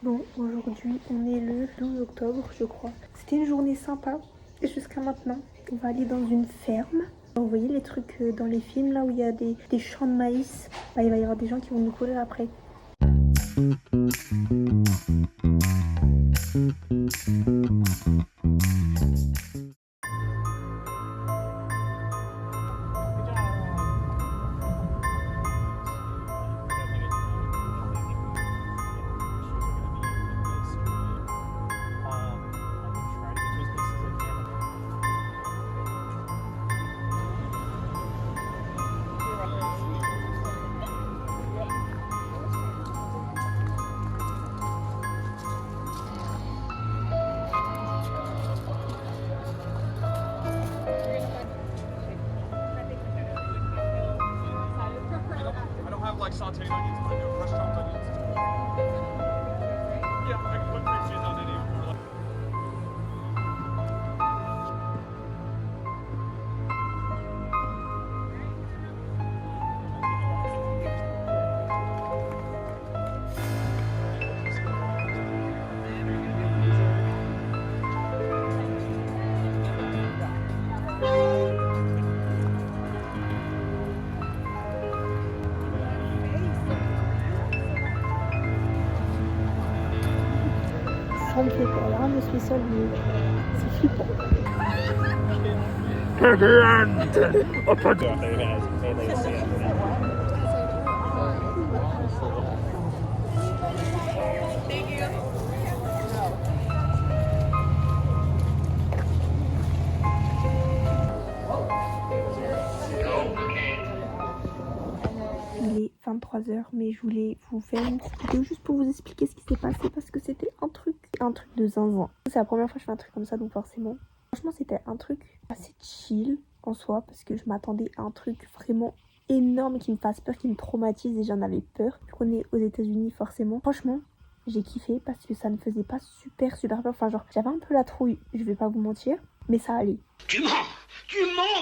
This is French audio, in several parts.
Bon, aujourd'hui, on est le 12 octobre, je crois. C'était une journée sympa jusqu'à maintenant. On va aller dans une ferme. Vous voyez les trucs dans les films, là où il y a des champs de maïs. Bah, il va y avoir des gens qui vont nous courir après. Like sauteed onions, but I do crushed chopped onions. Yeah, I can put cream cheese on any of them. Ça me fait peur. Là, je suis seule, mais c'est flippant. Il est 23h, mais je voulais vous faire une petite vidéo juste pour vous expliquer ce qui s'est passé parce que c'était un truc de zinzin. C'est la première fois que je fais un truc comme ça, donc forcément. Franchement, c'était un truc assez chill en soi parce que je m'attendais à un truc vraiment énorme qui me fasse peur, qui me traumatise et j'en avais peur. Vu qu'on est aux États-Unis, forcément. Franchement, j'ai kiffé parce que ça ne faisait pas super peur. Enfin, genre, j'avais un peu la trouille, je vais pas vous mentir, mais ça allait. Tu mens!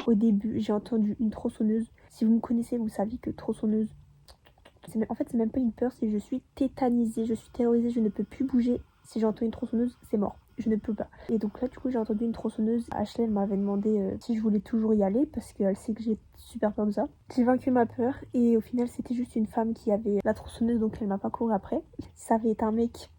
Au début, j'ai entendu une tronçonneuse. Si vous me connaissez, vous savez que tronçonneuse, en fait, c'est même pas une peur, c'est je suis tétanisée, je suis terrorisée, je ne peux plus bouger. Si j'entends une tronçonneuse, c'est mort. Je ne peux pas. Et donc là, du coup, j'ai entendu une tronçonneuse. Ashley m'avait demandé si je voulais toujours y aller parce qu'elle sait que j'ai super peur de ça. J'ai vaincu ma peur et au final, c'était juste une femme qui avait la tronçonneuse, donc elle m'a pas couru après. Si ça avait été un mec,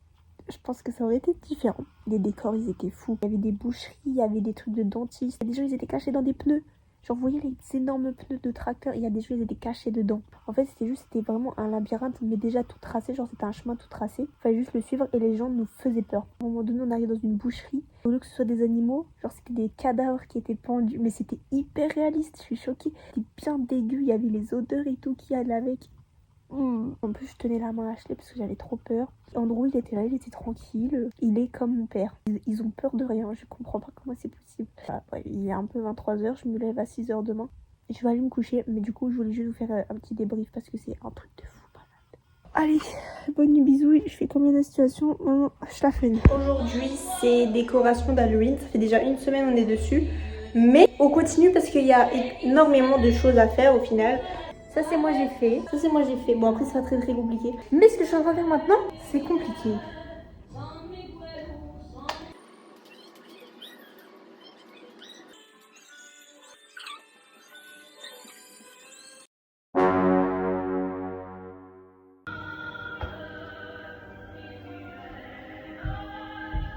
je pense que ça aurait été différent. Les décors, ils étaient fous. Il y avait des boucheries, il y avait des trucs de dentistes. Des gens, ils étaient cachés dans des pneus. Genre, vous voyez les énormes pneus de tracteur, il y a des gens, ils étaient cachés dedans. En fait, c'était vraiment un labyrinthe, mais déjà tout tracé. Genre, c'était un chemin tout tracé. Il fallait juste le suivre et les gens nous faisaient peur. À un moment donné, on arrive dans une boucherie. Au lieu que ce soit des animaux, genre, c'était des cadavres qui étaient pendus. Mais c'était hyper réaliste, je suis choquée. C'était bien dégueu, il y avait les odeurs et tout qui allaient avec. En plus, je tenais la main à Ashley parce que j'avais trop peur. Andrew, il était là, il était tranquille. Il est comme mon père. Ils ont peur de rien. Je comprends pas comment c'est possible. Ouais, il est un peu 23h. Je me lève à 6h demain. Je vais aller me coucher. Mais du coup, je voulais juste vous faire un petit débrief parce que c'est un truc de fou. Allez, bonne nuit, bisous. Je fais combien de situations? Non, je la freine. Aujourd'hui, c'est décoration d'Halloween. Ça fait déjà une semaine, on est dessus. Mais on continue parce qu'il y a énormément de choses à faire au final. Ça c'est moi j'ai fait. Ça c'est moi j'ai fait. Bon après c'est pas très compliqué. Mais ce que je suis en train de faire maintenant, c'est compliqué.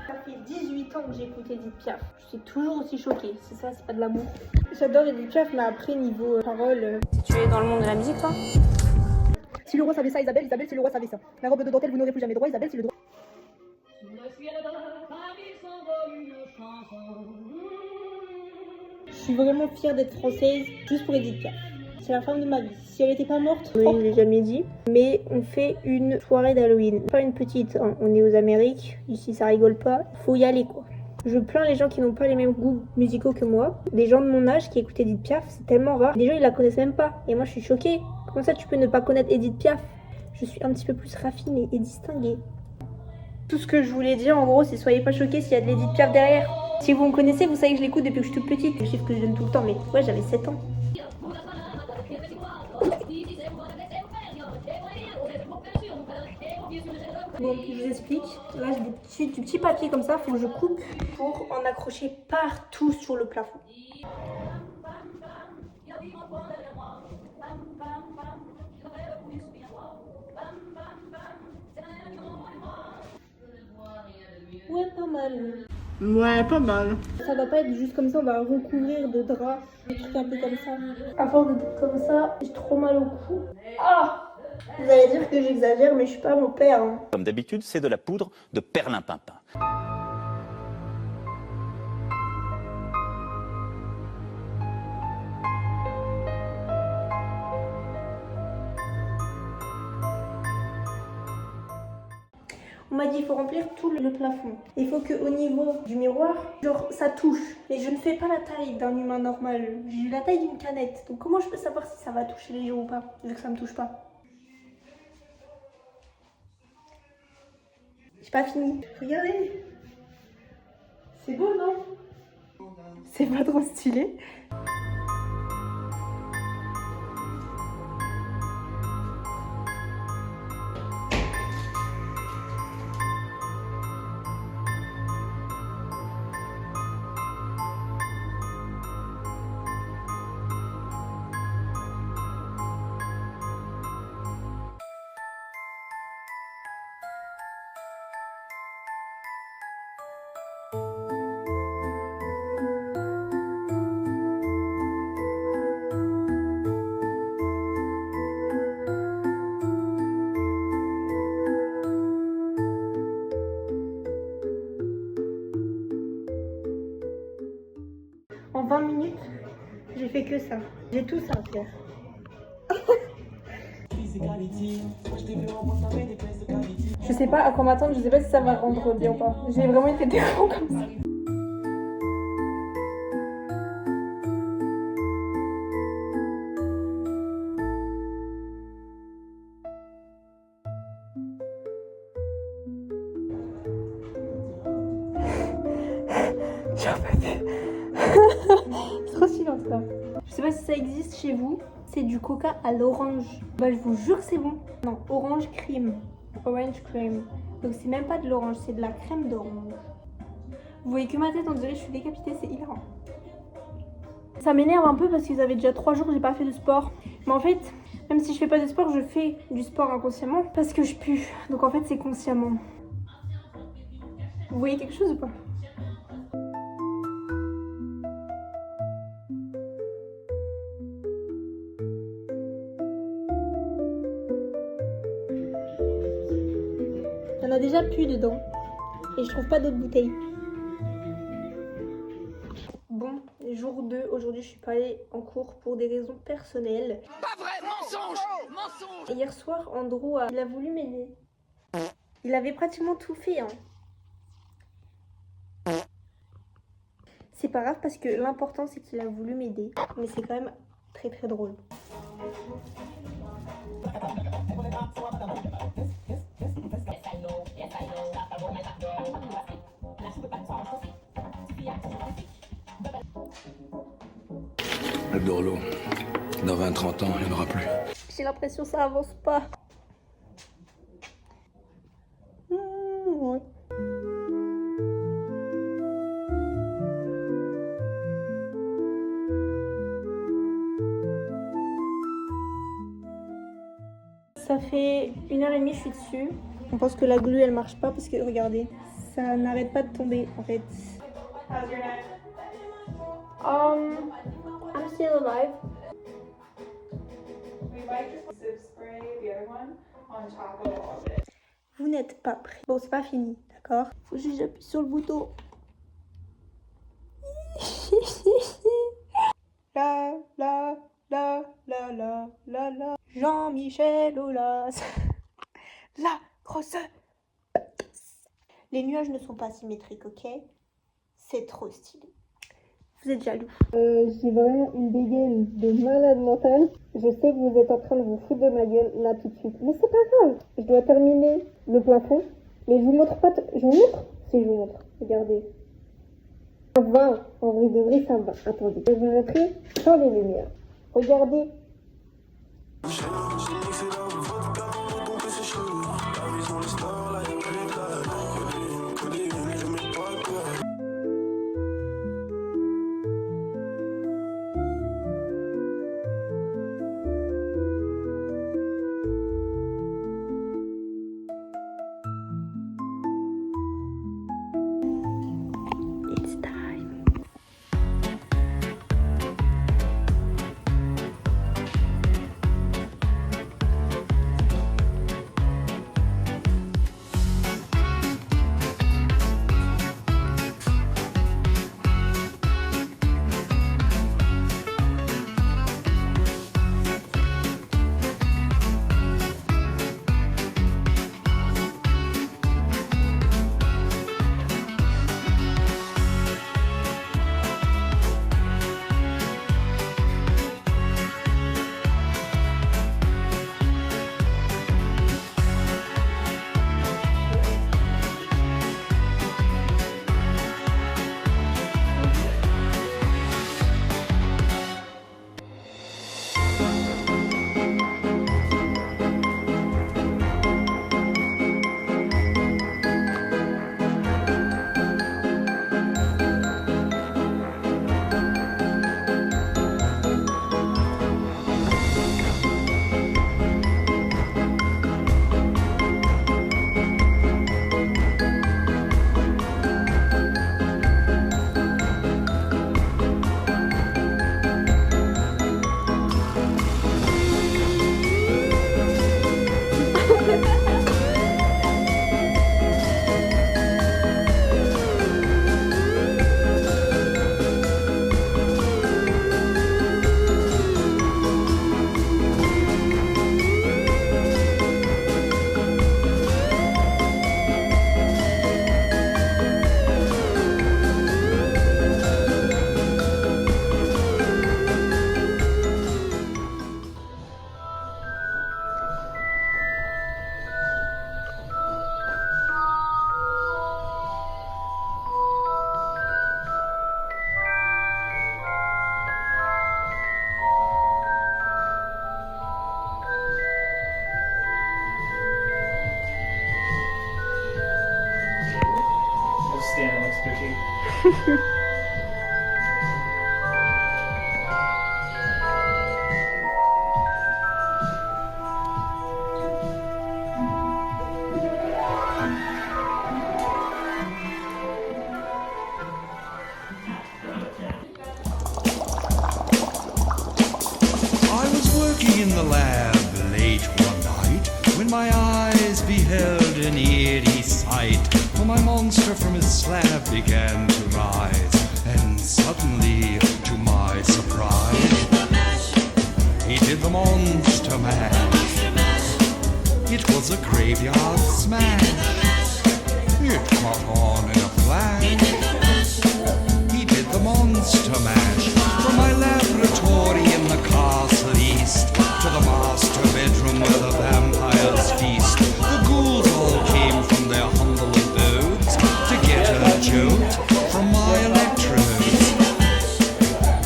Ça fait 18 ans que j'écoute Edith Piaf. Je suis toujours aussi choquée. C'est ça, c'est pas de l'amour. J'adore Edith Piaf, mais après niveau parole... Tu es dans le monde de la musique, toi? Si le roi savait ça, Isabelle, si le roi savait ça. La robe de dentelle, vous n'aurez plus jamais droit, Isabelle, si le droit... Je suis vraiment fière d'être française, juste pour Edith Piaf. C'est la femme de ma vie. Si elle n'était pas morte, oui, je l'ai jamais dit. Mais on fait une soirée d'Halloween. Pas une petite, hein. On est aux Amériques. Ici, ça rigole pas. Faut y aller, quoi. Je plains les gens qui n'ont pas les mêmes goûts musicaux que moi. Des gens de mon âge qui écoutent Edith Piaf, c'est tellement rare. Des gens, ils la connaissent même pas. Et moi, je suis choquée. Comment ça, tu peux ne pas connaître Edith Piaf? Je suis un petit peu plus raffinée et distinguée. Tout ce que je voulais dire, en gros, c'est soyez pas choqués s'il y a de l'Edith Piaf derrière. Si vous me connaissez, vous savez que je l'écoute depuis que je suis toute petite. Le chiffre que je donne tout le temps, mais ouais, j'avais 7 ans. Bon, je vous explique. Là, j'ai du petit papier comme ça, faut que je coupe pour en accrocher partout sur le plafond. Ouais, pas mal. Ouais, pas mal. Ça va pas être juste comme ça, on va recouvrir de draps, des trucs un peu comme ça. À force d'être comme ça, j'ai trop mal au cou. Ah! Vous allez dire que j'exagère, mais je suis pas mon père. Hein. Comme d'habitude, c'est de la poudre de perlimpinpin. On m'a dit il faut remplir tout le plafond. Il faut qu'au niveau du miroir, genre ça touche. Et je ne fais pas la taille d'un humain normal. J'ai la taille d'une canette. Donc comment je peux savoir si ça va toucher les gens ou pas, vu que ça me touche pas? J'ai pas fini. Regardez. C'est beau, non? C'est pas trop stylé. En 20 minutes, j'ai fait que ça. J'ai tout ça à faire. Je sais pas à quoi m'attendre, je sais pas si ça va rendre bien ou pas. J'ai vraiment été dérangeante comme ça. C'est trop silence là. Je sais pas si ça existe chez vous. C'est du coca à l'orange. Bah je vous jure que c'est bon. Non, orange cream. Orange cream. Donc c'est même pas de l'orange, c'est de la crème d'orange. Vous voyez que ma tête, on dirait que je suis décapitée, c'est hilarant. Ça m'énerve un peu parce qu'ils avaient déjà 3 jours que j'ai pas fait de sport. Mais en fait, même si je fais pas de sport, je fais du sport inconsciemment parce que je pue. Donc en fait c'est consciemment. Vous voyez quelque chose ou pas? Il y en a déjà plus dedans. Et je trouve pas d'autres bouteilles. Bon, jour 2. Aujourd'hui, je suis pas allée en cours pour des raisons personnelles. Pas vrai, mensonge! Mensonge! Et hier soir, Andrew il a voulu m'aider. Il avait pratiquement tout fait. Hein. C'est pas grave parce que l'important, c'est qu'il a voulu m'aider. Mais c'est quand même très très drôle. Le Dorlo, dans 20-30 ans, il n'y en aura plus. J'ai l'impression que ça avance pas. Ouais. Ça fait 1h30 je suis dessus. On pense que la glue elle marche pas parce que regardez, ça n'arrête pas de tomber en fait. I'm still alive. Vous n'êtes pas prêts. Bon, c'est pas fini, d'accord? Faut juste que j'appuie sur le bouton. La la la la la la la. Jean-Michel Aulas. La grosse. Les nuages ne sont pas symétriques, ok? C'est trop stylé. Vous êtes jaloux. J'ai vraiment une dégaine de malade mental. Je sais que vous êtes en train de vous foutre de ma gueule là tout de suite. Mais c'est pas grave. Je dois terminer le plafond. Mais je vous montre pas. Je vous montre? Si, je vous montre. Regardez. Ça va. En vrai de vrai, ça va. Attendez. Je vais vous montrer sans les lumières. Regardez. I was working in the lab late one night when my eyes beheld an eerie sight. For my monster from his slab began to rise, and suddenly, to my surprise, he did the monster mash. It was a graveyard smash. It caught on in a flash. He did the monster mash. From my laboratory in the castle east to the master bedroom where the vampires feast. The ghouls all came from their humble abodes to get a jolt from my electrodes.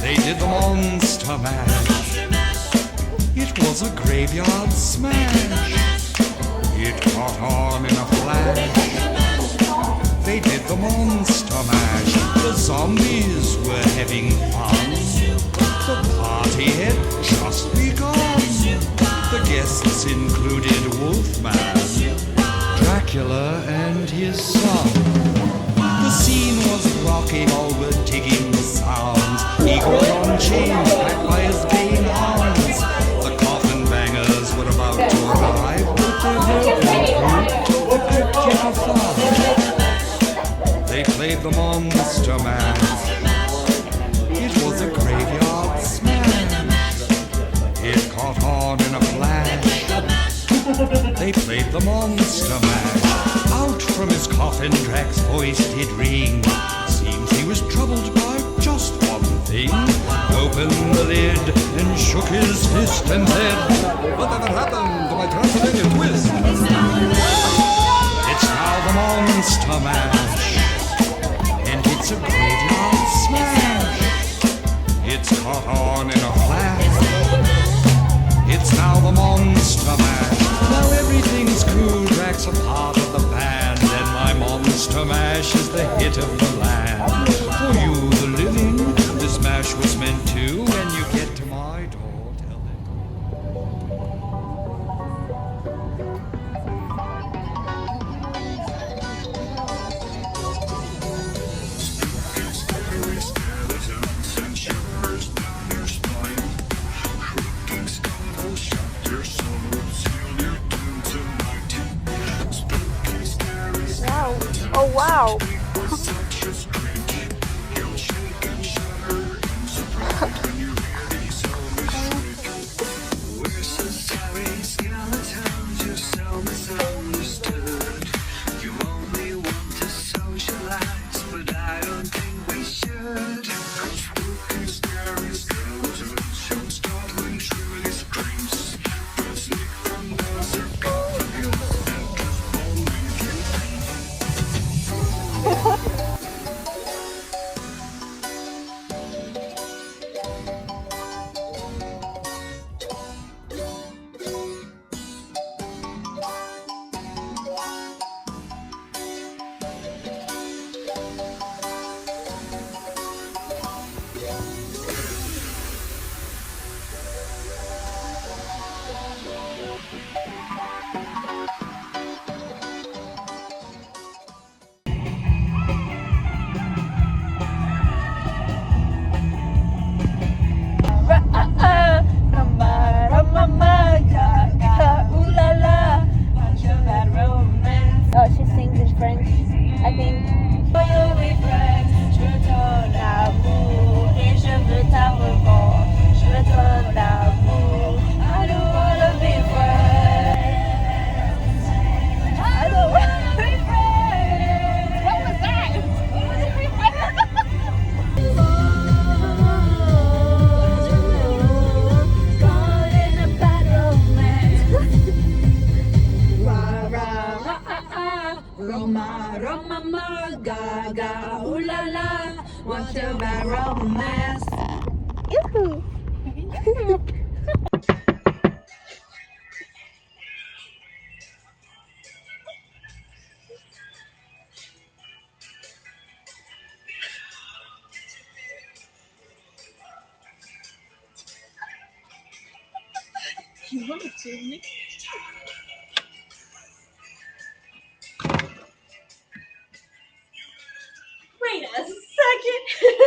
They did the monster mash. It was a graveyard smash. It caught on in a flash. They did the monster mash. The zombies were having fun. The party had just begun. The guests included Wolfman, Dracula, and his son. The scene was rocking, all were digging the sounds. Eagles on chains, backed by his baying hounds. The coffin bangers were about to arrive with their Jennifer. They played the monster mash. It was a graveyard smash. It caught on in a flash. They played the monster mash. Out from his coffin, Drac's voice did ring. Seems he was troubled by just one thing. Opened the lid and shook his fist and said, "Whatever happened to my Transylvanian twist?" It's now the monster mash. And it's a graveyard smash. It's caught on in a flash. It's now the monster mash. Now everything's cool. Drac's a part of the band, and my monster mash is the hit of the land. For you, the living, this mash was meant to. When you get to my door, tell them. Wow. Oh wow. Oh, she sings in French, I think. Roma, Roma, ma, gaga, ooh la la, want to buy romance. Yoo-hoo. Tu vois le petit nez? Wait a second.